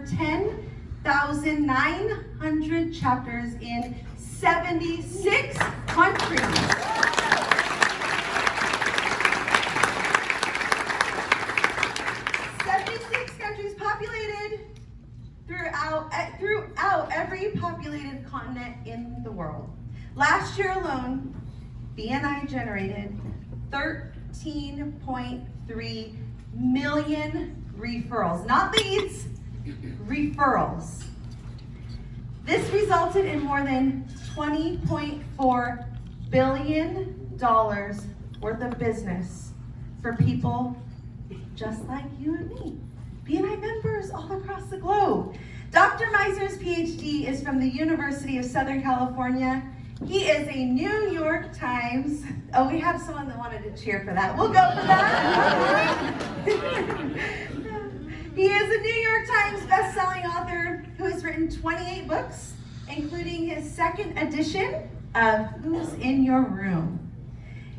over 10,900 chapters in 76 countries. 76 countries populated throughout every populated continent in the world. Last year alone, BNI generated 13.3 million referrals, not leads, referrals. This resulted in more than $20.4 billion worth of business for people just like you and me, BNI members all across the globe. Dr. Misner's PhD is from the University of Southern California. He is a New York Times, oh, we have someone that wanted to cheer for that. We'll go for that. He is a New York Times best-selling author who has written 28 books, including his second edition of Who's in Your Room.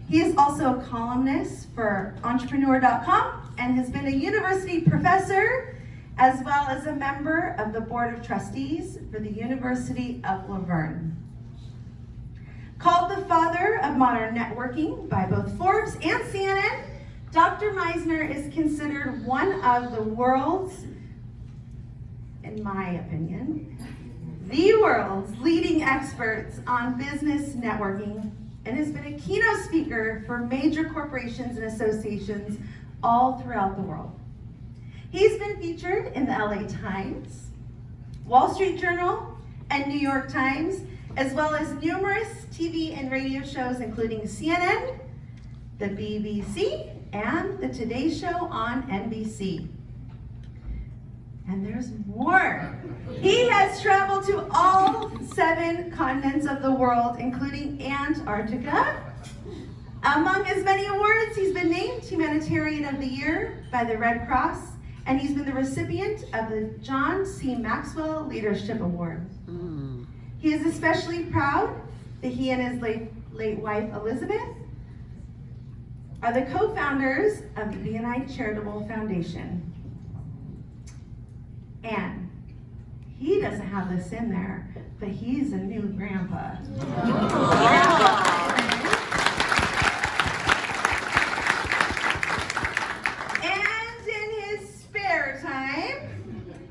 He is also a columnist for Entrepreneur.com and has been a university professor as well as a member of the Board of Trustees for the University of Laverne. Called the father of modern networking by both Forbes and CNN, Dr. Misner is considered one of the world's, in my opinion, the world's leading experts on business networking and has been a keynote speaker for major corporations and associations all throughout the world. He's been featured in the LA Times, Wall Street Journal, and New York Times, as well as numerous TV and radio shows, including CNN, the BBC, and the Today Show on NBC. And there's more. He has traveled to all 7 continents of the world, including Antarctica. Among his many awards, he's been named Humanitarian of the Year by the Red Cross, and he's been the recipient of the John C. Maxwell Leadership Award. He is especially proud that he and his late wife, Elizabeth, are the co-founders of the BNI Charitable Foundation. And he doesn't have this in there, but he's a new grandpa. And in his spare time,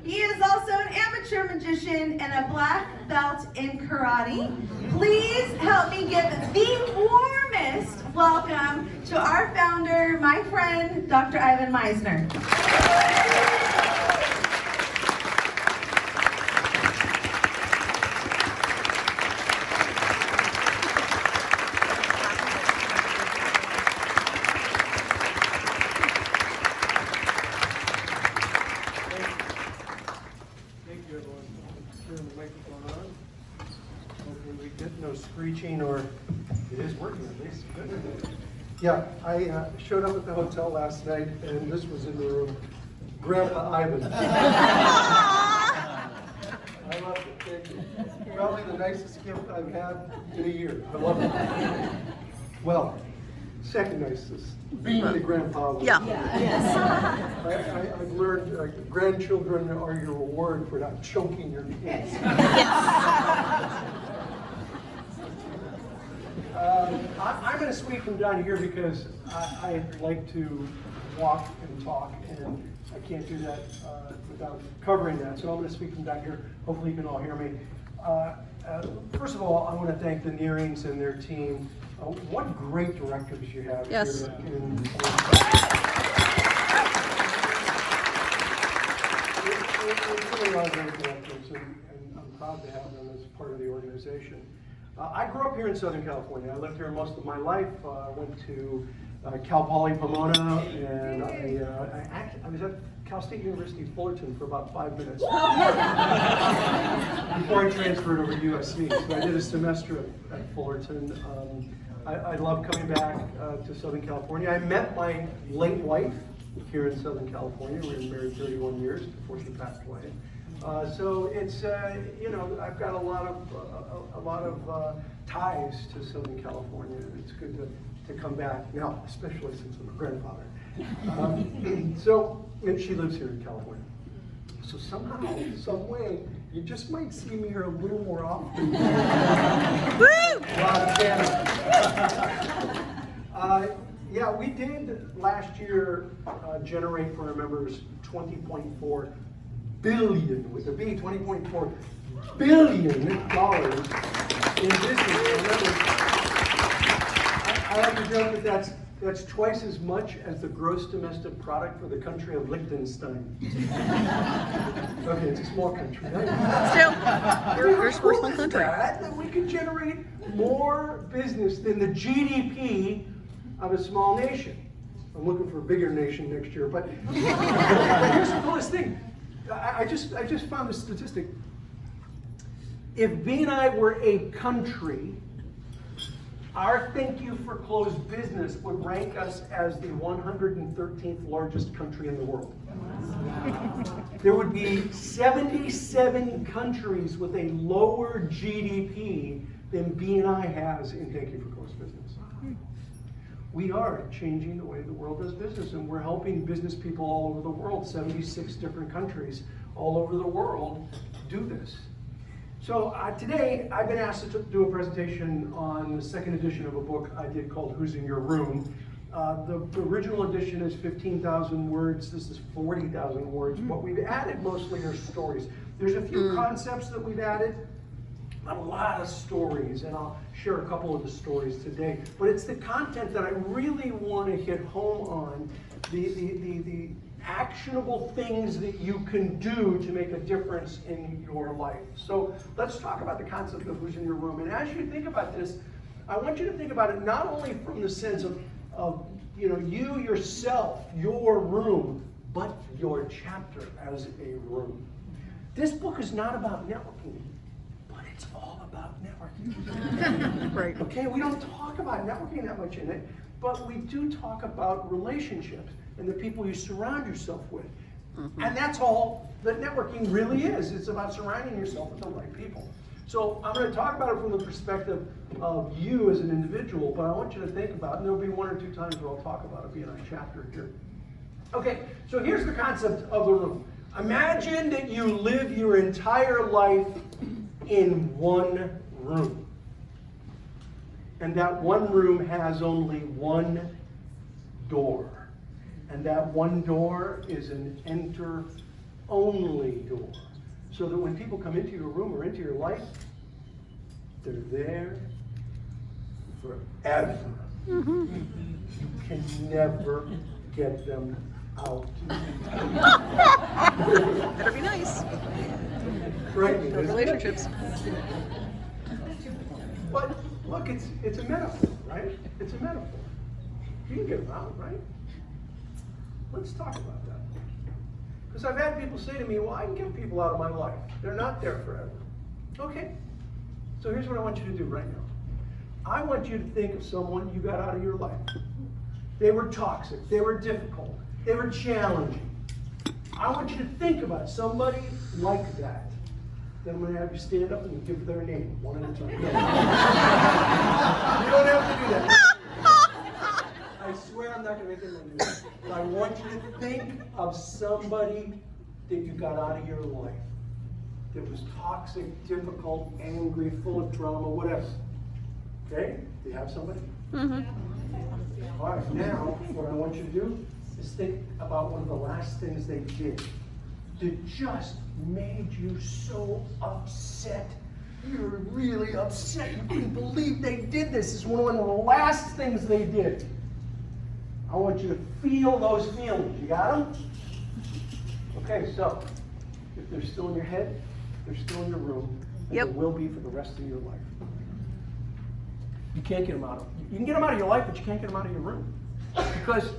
he is also an amateur magician and a black belt in karate. Please help me give the warmest welcome to our founder, my friend, Dr. Ivan Misner. Screeching, or it is working at least. Good. Yeah, I showed up at the hotel last night, and this was in the room. Grandpa Ivan. I love it. Thank you. Probably the nicest gift I've had in a year. I love it. Well, second nicest. Probably Grandpa. Yeah. Yes. I've learned grandchildren are your reward for not choking your kids. I'm going to speak from down here because I like to walk and talk, and I can't do that without covering that. So I'm going to speak from down here. Hopefully you can all hear me. First of all, I want to thank the Nearings and their team. What great directors you have here. Yes. They really are great directors, and I'm proud to have them as part of the organization. I grew up here in Southern California. I lived here most of my life. I went to Cal Poly Pomona, and I was at Cal State University Fullerton for about 5 minutes before I transferred over to USC. So I did a semester at Fullerton. I love coming back to Southern California. I met my late wife here in Southern California. We were married 31 years before she passed away. So it's I've got a lot of ties to Southern California. It's good to come back now, especially since I'm a grandfather. So she lives here in California. So somehow, some way, you just might see me here a little more often. Yeah, we did last year generate for our members $20.4 billion with a B, $20.4 billion in business. I like to joke that that's twice as much as the gross domestic product for the country of Liechtenstein. Okay, it's a small country, right? Still, you're a small country. That we could generate more business than the GDP of a small nation. I'm looking for a bigger nation next year, but here's the coolest thing. I just found this statistic. If BNI were a country, our thank you for closed business would rank us as the 113th largest country in the world. There would be 77 countries with a lower GDP than BNI has in thank you for closed business. We are changing the way the world does business, and we're helping business people all over the world, 76 different countries all over the world do this. So today, I've been asked to do a presentation on the second edition of a book I did called Who's in Your Room. The original edition is 15,000 words. This is 40,000 words. What we've added mostly are stories. There's a few concepts that we've added, a lot of stories, and I'll share a couple of the stories today. But it's the content that I really want to hit home on, the actionable things that you can do to make a difference in your life. So let's talk about the concept of who's in your room. And as you think about this, I want you to think about it not only from the sense of you yourself, your room, but your chapter as a room. This book is not about networking, but it's all about networking. Right. Okay, we don't talk about networking that much in it, but we do talk about relationships and the people you surround yourself with. And that's all that networking really is. It's about surrounding yourself with the right people. So I'm going to talk about it from the perspective of you as an individual, but I want you to think about it, and there'll be one or two times where I'll talk about a BNI chapter here. Okay, so here's the concept of the room. Imagine that you live your entire life in one room. And that one room has only one door. And that one door is an enter-only door. So that when people come into your room or into your life, they're there forever. You can never get them out. Better be nice. Right? No relationships. But look, it's a metaphor, right? It's a metaphor. You can get them out, right? Let's talk about that. Because I've had people say to me, well, I can get people out of my life. They're not there forever. Okay. So here's what I want you to do right now. I want you to think of someone you got out of your life. They were toxic. They were difficult. They were challenging. I want you to think about somebody like that. Then I'm going to have you stand up and give their name one at a time. You don't have to do that. I swear I'm not going to make anyone do that. But I want you to think of somebody that you got out of your life that was toxic, difficult, angry, full of drama, whatever. Okay? Do you have somebody? All right, now what I want you to do is think about one of the last things they did that just made you so upset. You were really upset. You couldn't believe they did this. It's one of the last things they did. I want you to feel those feelings. You got them? Okay, so if they're still in your head, they're still in your room, and Yep. they will be for the rest of your life. You can't get them out. You can get them out of your life, but you can't get them out of your room. Because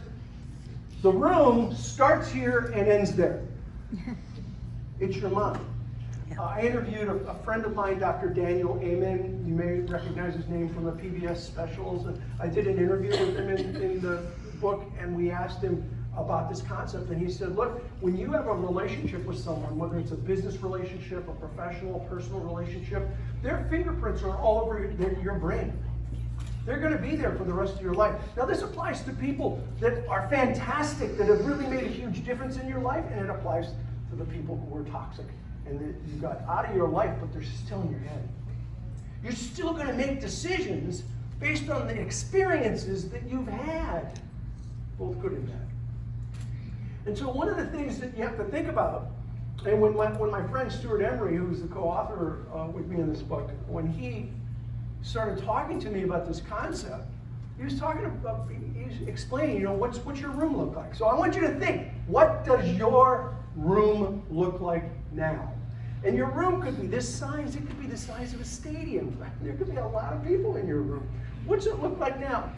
the room starts here and ends there. It's your mind. I interviewed a friend of mine, Dr. Daniel Amen. You may recognize his name from the PBS specials. And I did an interview with him in the book, and we asked him about this concept. And he said, look, when you have a relationship with someone, whether it's a business relationship, a professional, personal relationship, their fingerprints are all over your brain. They're going to be there for the rest of your life. Now, this applies to people that are fantastic, that have really made a huge difference in your life, and it applies to to the people who were toxic and that you got out of your life, but they're still in your head. You're still going to make decisions based on the experiences that you've had, both good and bad. And so one of the things that you have to think about, and when my friend Stuart Emery, who's the co-author with me in this book, when he started talking to me about this concept, he was explaining, you know, what's your room look like? So I want you to think, what does your room look like now? And your room could be this size, it could be the size of a stadium. There could be a lot of people in your room. What's it look like now?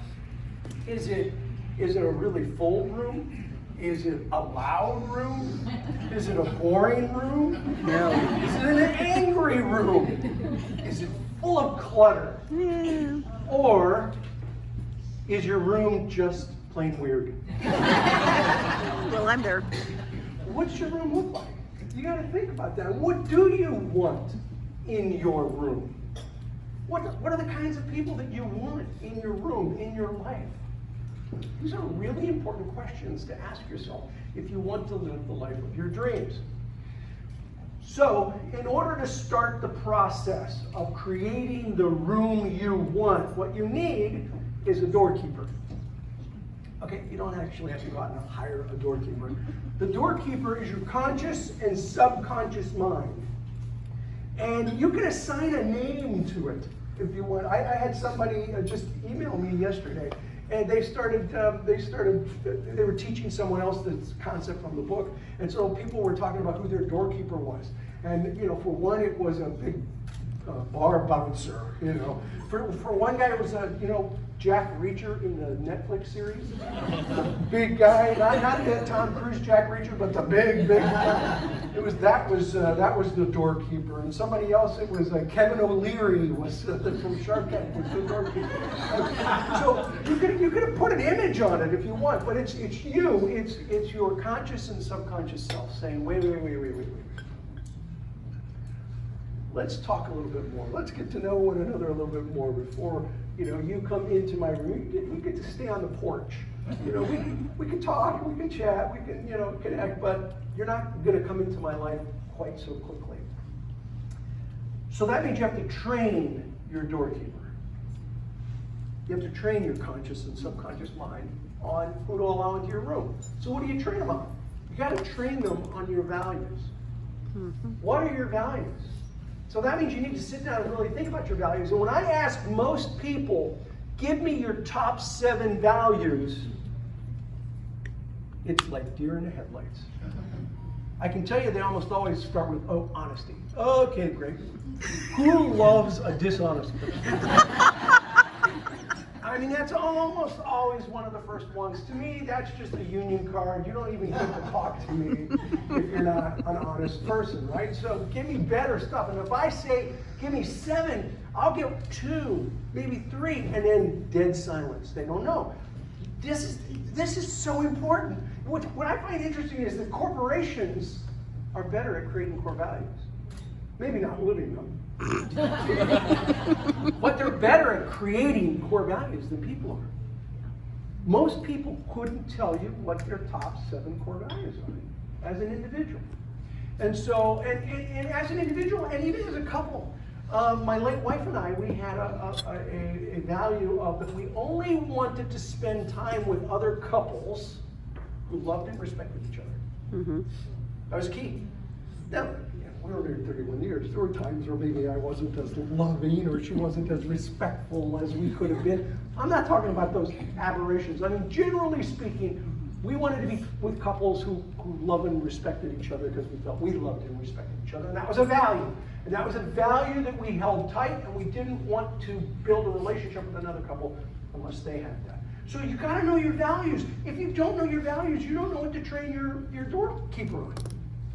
Is it a really full room? Is it a loud room? Is it a boring room? No. Is it an angry room? Is it full of clutter? Yeah. Or is your room just plain weird? Well, I'm there. What's your room look like? You got to think about that. What do you want in your room? What are the kinds of people that you want in your room, in your life? These are really important questions to ask yourself if you want to live the life of your dreams. So, in order to start the process of creating the room you want, what you need is a doorkeeper. Okay, you don't actually have to go out and hire a doorkeeper. The doorkeeper is your conscious and subconscious mind. And you can assign a name to it if you want. I had somebody just email me yesterday, and they were teaching someone else this concept from the book, and so people were talking about who their doorkeeper was. And you know, for one, it was a big bar bouncer. You know, for one guy, it was Jack Reacher in the Netflix series. The big guy, not the Tom Cruise Jack Reacher, but the big guy. That was the doorkeeper. And somebody else, it was Kevin O'Leary was from Shark Tank was the doorkeeper. So you could have put an image on it if you want, but it's you. It's your conscious and subconscious self saying, wait. Let's talk a little bit more. Let's get to know one another a little bit more before you come into my room. We get to stay on the porch. We can talk, we can chat, we can connect, but you're not going to come into my life quite so quickly. So that means you have to train your doorkeeper. You have to train your conscious and subconscious mind on who to allow into your room. So what do you train them on? You got to train them on your values. Mm-hmm. What are your values? So that means you need to sit down and really think about your values. And when I ask most people, give me your top 7 values, it's like deer in the headlights. I can tell you they almost always start with, honesty. Okay, great. Who loves a dishonest person? I mean, that's almost always one of the first ones. To me, that's just a union card. You don't even get to talk to me if you're not an honest person, right? So give me better stuff. And if I say, give me 7, I'll get 2, maybe 3, and then dead silence. They don't know. This is so important. What I find interesting is that corporations are better at creating core values. Maybe not living them. But they're better at creating core values than people are. Most people couldn't tell you what their top 7 core values are as an individual. And so, and as an individual, and even as a couple, my late wife and I, we had a value of that we only wanted to spend time with other couples who loved and respected each other. Mm-hmm. That was key. Now, we were married 31 years. There were times where maybe I wasn't as loving or she wasn't as respectful as we could have been. I'm not talking about those aberrations. I mean, generally speaking, we wanted to be with couples who loved and respected each other because we felt we loved and respected each other. And that was a value. And that was a value that we held tight, and we didn't want to build a relationship with another couple unless they had that. So you got to know your values. If you don't know your values, you don't know what to train your doorkeeper on.